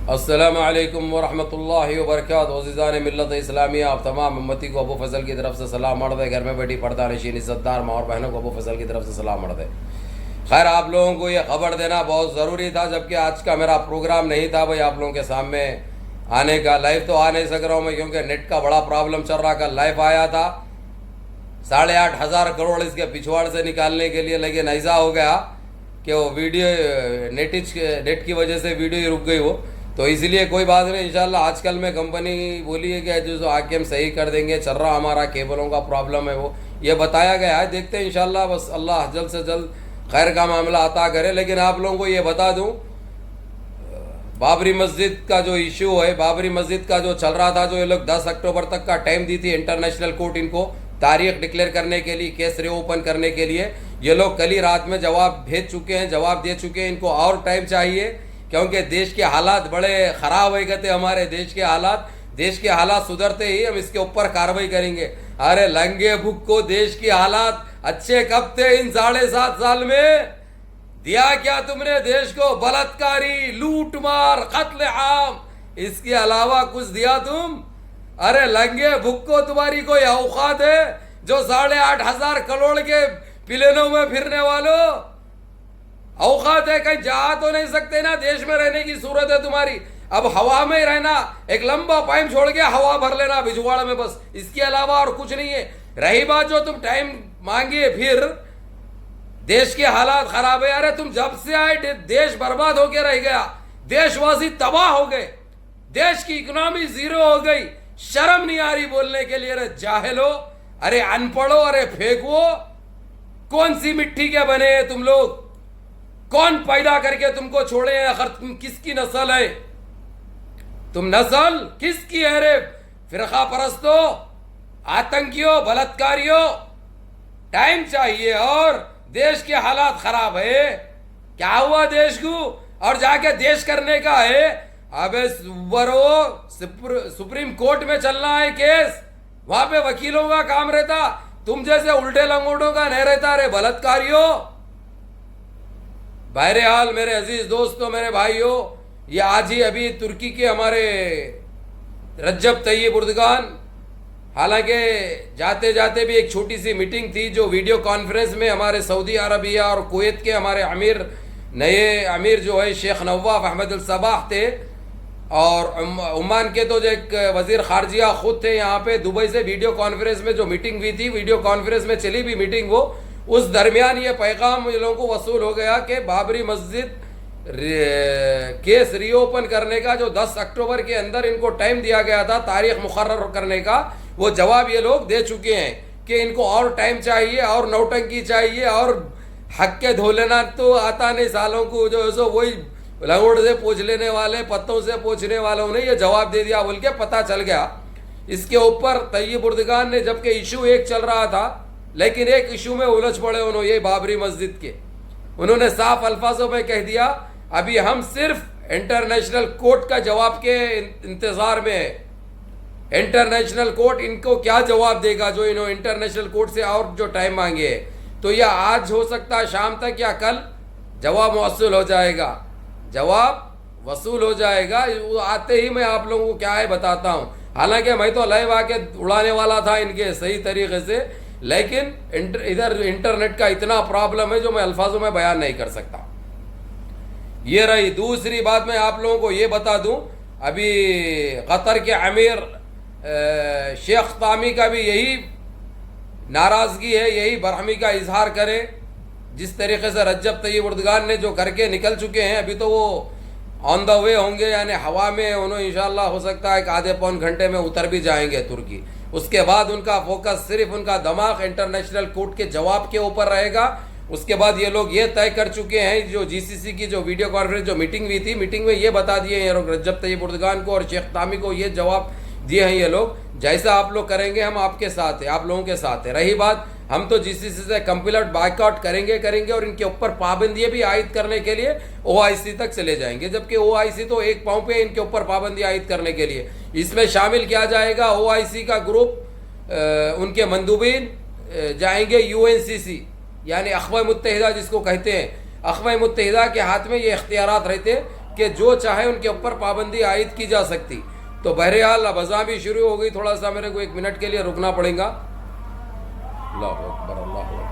अस्सलामु अलैकुम वरहमतुल्लाहि वबरकातुहू। अज़ीज़ान मिल्लत इस्लामिया, आप तमाम उम्मती को अबू फजल की तरफ से सलाम मर्द है। घर में बैठी पर्दा नशीन इज़्ज़तदार माँ और बहनों को अबू फजल की तरफ से सलाम मर्द है। खैर, आप लोगों को ये खबर देना बहुत ज़रूरी था, जबकि आज का मेरा प्रोग्राम नहीं था भाई आप लोगों के सामने आने का। लाइव तो आ नहीं सक रहा हूँ मैं, क्योंकि नेट का बड़ा प्रॉब्लम चल रहा। कल लाइव आया था 8,500 करोड़ इसके पिछवाड़ से निकालने के लिए, लेकिन ऐसा हो गया कि वो वीडियो नेट की वजह से वीडियो ही रुक गई वो। तो इसलिए कोई बात नहीं, इंशाल्लाह आजकल में कंपनी बोली है कि जो आके हम सही कर देंगे। चल रहा हमारा केबलों का प्रॉब्लम है, वो ये बताया गया है। देखते हैं इंशाल्लाह, बस अल्लाह जल्द से जल्द खैर का मामला अता करे। लेकिन आप लोगों को ये बता दूं, बाबरी मस्जिद का जो इशू है, बाबरी मस्जिद का जो चल रहा था, जो ये लोग 10 अक्टूबर तक का टाइम दी थी इंटरनेशनल कोर्ट इनको तारीख डिक्लेयर करने के लिए, केस रीओपन करने के लिए, ये लोग कल ही रात में जवाब भेज चुके हैं, जवाब दे चुके हैं। इनको और टाइम चाहिए, क्योंकि देश के हालात बड़े ख़राब हो गए थे। हमारे देश के हालात सुधरते ही हम इसके ऊपर कार्रवाई करेंगे। अरे लंगे भुक को देश के हालात अच्छे कब थे इन 7.5 साल में? दिया क्या तुमने देश को? बलात्कारी, लूट मार, कत्ले आम, इसके अलावा कुछ दिया तुम? अरे लंगे भुक को तुम्हारी कोई औकात है जो 8,500 करोड़ के प्लेनों में फिरने वालों? औकात है? कहीं जा तो नहीं सकते ना? देश में रहने की सूरत है तुम्हारी। अब हवा में ही रहना, एक लंबा पाइप छोड़ के हवा भर लेना बिजवाड़ा में, बस इसके अलावा और कुछ नहीं है। रही बात जो तुम टाइम मांगे, फिर देश के हालात खराब है। अरे तुम जब से आए देश बर्बाद होके रह गया, देशवासी तबाह हो गए, देश की इकोनॉमी जीरो हो गई। शर्म नहीं आ रही बोलने के लिए? अरे जाहिलो, अरे अनपढ़ो, अरे फेंको। कौन सी मिट्टी के बने हैं तुम लोग? कौन पैदा करके तुमको छोड़े हैं? आखिर तुम किसकी नस्ल है? तुम नस्ल किसकी है? रे फिरका परस्तों, आतंकियों, बलात्कारियों, टाइम चाहिए। और देश के हालात खराब है। क्या हुआ देश को? और जाके देश करने का है? अबे सुप्रीम कोर्ट में चलना है केस, वहां पे वकीलों का काम रहता, तुम जैसे उल्टे लंगोटों का नहीं रहता। रे बलात्कारियों, बहरहाल मेरे अजीज दोस्तों, मेरे भाइयों, ये आज ही अभी तुर्की के हमारे रज्जब तय्यब एर्दोगान, हालांकि जाते जाते भी एक छोटी सी मीटिंग थी जो वीडियो कॉन्फ्रेंस में हमारे सऊदी अरबिया और कुवैत के हमारे नए अमीर जो है शेख नवाफ अहमद अल सबाह थे, और ओमान के तो जो एक वजीर खारजिया खुद थे यहाँ पे दुबई से। वीडियो कॉन्फ्रेंस में जो मीटिंग हुई थी, वीडियो कॉन्फ्रेंस में चली भी मीटिंग वो, उस दरमियान ये पैगाम इन लोगों को वसूल हो गया कि बाबरी मस्जिद केस रीओपन करने का जो 10 अक्टूबर के अंदर इनको टाइम दिया गया था तारीख मुकर्रर करने का, वो जवाब ये लोग दे चुके हैं कि इनको और टाइम चाहिए, और नौटंकी चाहिए, और हक के धो लेना तो आता नहीं सालों को, जो सो वही लंगोट से पूछ लेने वाले, पत्तों से पूछने वालों ने ये जवाब दे दिया बोल के पता चल गया। इसके ऊपर तय्यब एर्दोगान ने, जबकि इशू एक चल रहा था, लेकिन एक इशू में उलझ पड़े उन्होंने, ये बाबरी मस्जिद के। उन्होंने साफ अल्फाजों में कह दिया, अभी हम सिर्फ इंटरनेशनल कोर्ट का जवाब के इंतजार में है। इंटरनेशनल कोर्ट इनको क्या जवाब देगा, जो इन्होंने इंटरनेशनल कोर्ट से और जो टाइम मांगे है, तो यह आज हो सकता है शाम तक या कल जवाब वसूल हो जाएगा। जवाब वसूल हो जाएगा। वो आते ही मैं आप लोगों को क्या है बताता हूँ। हालांकि मैं तो लाइव आके उड़ाने वाला था इनके सही तरीके से, लेकिन इधर इंटरनेट का इतना प्रॉब्लम है जो मैं अल्फाजों में बयान नहीं कर सकता। ये रही दूसरी बात। मैं आप लोगों को ये बता दूं, अभी कतर के अमीर शेख तामी का भी यही नाराज़गी है, यही बरहमी का इजहार करे। जिस तरीके से रज्जब तय्यब एर्दोगान ने जो करके निकल चुके हैं, अभी तो वो ऑन द वे होंगे, यानी हवा में उन्होंने इंशाल्लाह हो सकता है एक आधे पौन घंटे में उतर भी जाएंगे तुर्की। उसके बाद उनका फोकस सिर्फ, उनका दिमाग इंटरनेशनल कोर्ट के जवाब के ऊपर रहेगा। उसके बाद ये लोग ये तय कर चुके हैं, जो जीसीसी की जो वीडियो कॉन्फ्रेंस जो मीटिंग हुई थी, मीटिंग में ये बता दिए हैं लोग, रज्जब तय्यब एर्दोगान को और शेख तामी को ये जवाब दिए हैं ये लोग, जैसा आप लोग करेंगे हम आपके साथ हैं, आप लोगों के साथ है। रही बात, हम तो जीसीसी से कंप्लीट बाइकआउट करेंगे और इनके ऊपर पाबंदियां भी आयद करने के लिए ओआईसी तक चले जाएंगे, जबकि ओआईसी तो एक पाँव पे इनके ऊपर पाबंदी आयद करने के लिए। इसमें शामिल किया जाएगा ओआईसी का ग्रुप, उनके मंदूबीन जाएंगे यूएनसीसी, यानी अक़वाम मुत्तहिदा जिसको कहते हैं। अक़वाम मुत्तहिदा के हाथ में ये इख्तियारात रहते हैं कि जो चाहे उनके ऊपर पाबंदी आयद की जा सकती। तो बहरहाल अब अज़ां भी शुरू हो गई, थोड़ा सा मेरे को 1 मिनट के लिए रुकना पड़ेगा। अल्लाहु अकबर, अल्लाहु अकबर।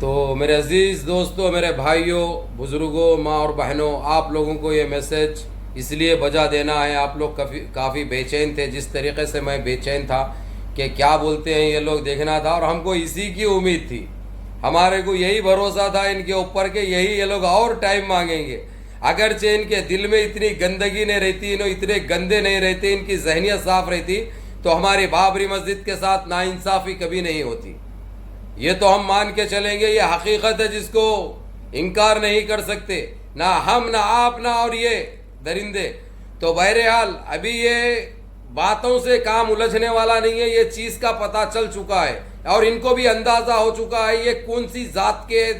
तो मेरे अजीज़ दोस्तों, मेरे भाइयों, बुज़ुर्गों, माँ और बहनों, आप लोगों को ये मैसेज इसलिए बजा देना है। आप लोग काफ़ी बेचैन थे, जिस तरीके से मैं बेचैन था कि क्या बोलते हैं ये लोग, देखना था। और हमको इसी की उम्मीद थी, हमारे को यही भरोसा था इनके ऊपर के यही ये लोग और टाइम मांगेंगे। अगरचे इनके दिल में इतनी गंदगी नहीं रहती, इतने गंदे नहीं रहते, इनकी जहनियत साफ रहती, तो हमारी बाबरी मस्जिद के साथ नाइंसाफ़ी कभी नहीं होती। ये तो हम मान के चलेंगे, ये हकीकत है जिसको इनकार नहीं कर सकते, ना हम, ना आप, ना और ये दरिंदे। तो बहरहाल अभी ये बातों से काम उलझने वाला नहीं है, ये चीज़ का पता चल चुका है और इनको भी अंदाज़ा हो चुका है ये कौन सी ज़ात के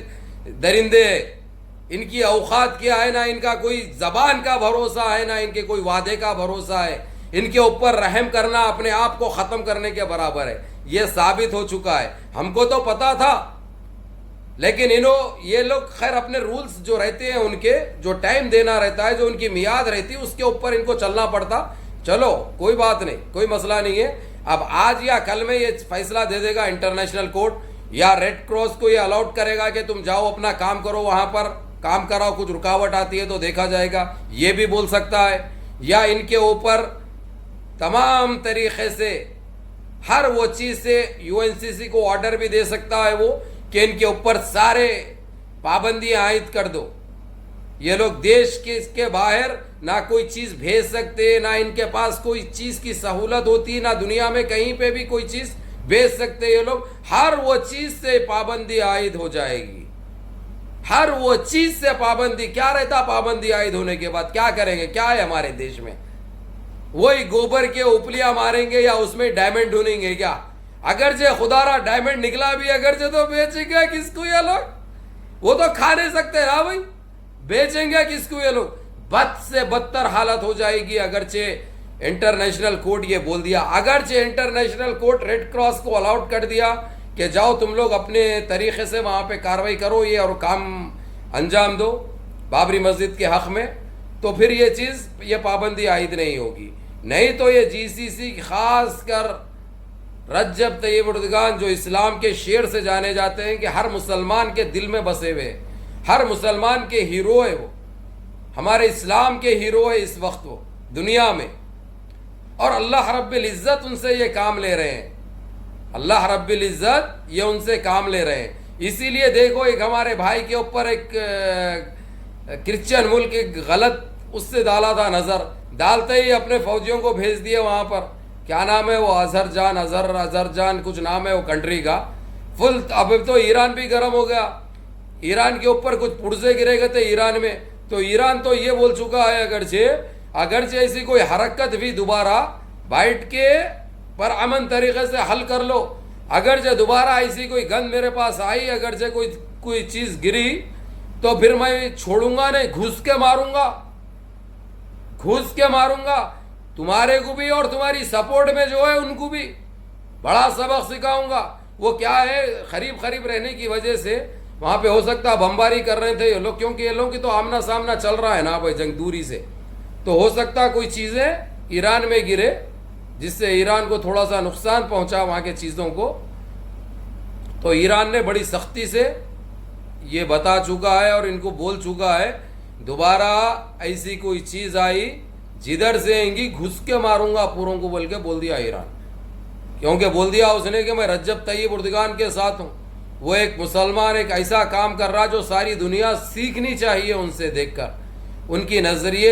दरिंदे हैं, इनकी औकात क्या है। ना इनका कोई ज़बान का भरोसा है, ना इनके कोई वादे का भरोसा है। इनके ऊपर रहम करना अपने आप को ख़त्म करने के बराबर है, ये साबित हो चुका है। हमको तो पता था, लेकिन ये लोग खैर अपने रूल्स जो रहते हैं, उनके जो टाइम देना रहता है, जो उनकी मियाद रहती है, उसके ऊपर इनको चलना पड़ता। चलो कोई बात नहीं, कोई मसला नहीं है। अब आज या कल में ये फैसला दे देगा इंटरनेशनल कोर्ट, या रेड क्रॉस को ये अलाउड करेगा कि तुम जाओ अपना काम करो, वहाँ पर काम कराओ, कुछ रुकावट आती है तो देखा जाएगा, ये भी बोल सकता है। या इनके ऊपर तमाम तरीक़े से हर वो चीज़ से यूएनसीसी को ऑर्डर भी दे सकता है वो कि इनके ऊपर सारे पाबंदियां आयद कर दो। ये लोग देश के बाहर ना कोई चीज़ भेज सकते, ना इनके पास कोई चीज़ की सहूलत होती, ना दुनिया में कहीं पे भी कोई चीज़ भेज सकते। ये लोग हर वो चीज़ से पाबंदी आयद हो जाएगी, हर वो चीज़ से पाबंदी। क्या रहता पाबंदी आयद होने के बाद, क्या करेंगे, क्या है हमारे देश में? वही गोबर के उपलियां मारेंगे या उसमें डायमंड ढूंढेंगे क्या? अगर जे खुदारा डायमंड निकला भी अगर जे तो बेचेंगे किसको ये लोग? वो तो खा नहीं सकते ना भाई, बेचेंगे किसको ये लोग? बद से बदतर हालत हो जाएगी अगरचे इंटरनेशनल कोर्ट ये बोल दिया, अगरचे इंटरनेशनल कोर्ट रेड क्रॉस को अलाउड कर दिया कि जाओ तुम लोग अपने तरीके से वहाँ पे कार्रवाई करो ये और काम अंजाम दो बाबरी मस्जिद के हक़ में, तो फिर ये चीज़ ये पाबंदी आयद नहीं होगी। नहीं तो ये जीसीसी खास कर रज्जब तैयब एर्दोगान जो इस्लाम के शेर से जाने जाते हैं कि हर मुसलमान के दिल में बसे हुए, हर मुसलमान के हीरो है वो, हमारे इस्लाम के हीरो है इस वक्त वो दुनिया में। और अल्लाह रब्बिल इज़्ज़त उनसे ये काम ले रहे हैं, अल्लाह रब्बिल इज़्ज़त ये उनसे काम ले रहे हैं। इसीलिए देखो एक हमारे भाई के ऊपर एक क्रिश्चियन मुल्क एक गलत उससे डाला था नज़र, डालते ही अपने फौजियों को भेज दिए वहाँ पर, क्या नाम है वो, अजरजान कुछ नाम है वो कंट्री का, फुल। अब तो ईरान भी गर्म हो गया, ईरान के ऊपर कुछ पुर्जे गिरे गए थे ईरान में, तो ईरान तो ये बोल चुका है अगरचे ऐसी कोई हरकत भी दोबारा बैठ के पर अमन तरीके से हल कर लो, अगरचे दोबारा ऐसी कोई गंद मेरे पास आई, अगरचे कोई चीज़ गिरी तो फिर मैं छोड़ूंगा नहीं, घुस के मारूंगा, घुस के मारूंगा तुम्हारे को भी और तुम्हारी सपोर्ट में जो है उनको भी बड़ा सबक सिखाऊंगा। वो क्या है, करीब करीब रहने की वजह से वहां पे हो सकता है बमबारी कर रहे थे ये लोग, क्योंकि ये लोग की तो आमना सामना चल रहा है ना भाई, जंग दूरी से, तो हो सकता है कोई चीजें ईरान में गिरे जिससे ईरान को थोड़ा सा नुकसान पहुंचा वहां के चीजों को। तो ईरान ने बड़ी सख्ती से ये बता चुका है और इनको बोल चुका है, दोबारा ऐसी कोई चीज आई जिधर से आएंगी घुस के मारूंगा पूरों को, बोल के बोल दिया ईरान। क्योंकि बोल दिया उसने कि मैं रज्जब तय्यब उर्दगान के साथ हूं। वो एक मुसलमान एक ऐसा काम कर रहा जो सारी दुनिया सीखनी चाहिए उनसे देखकर, उनकी नजरिए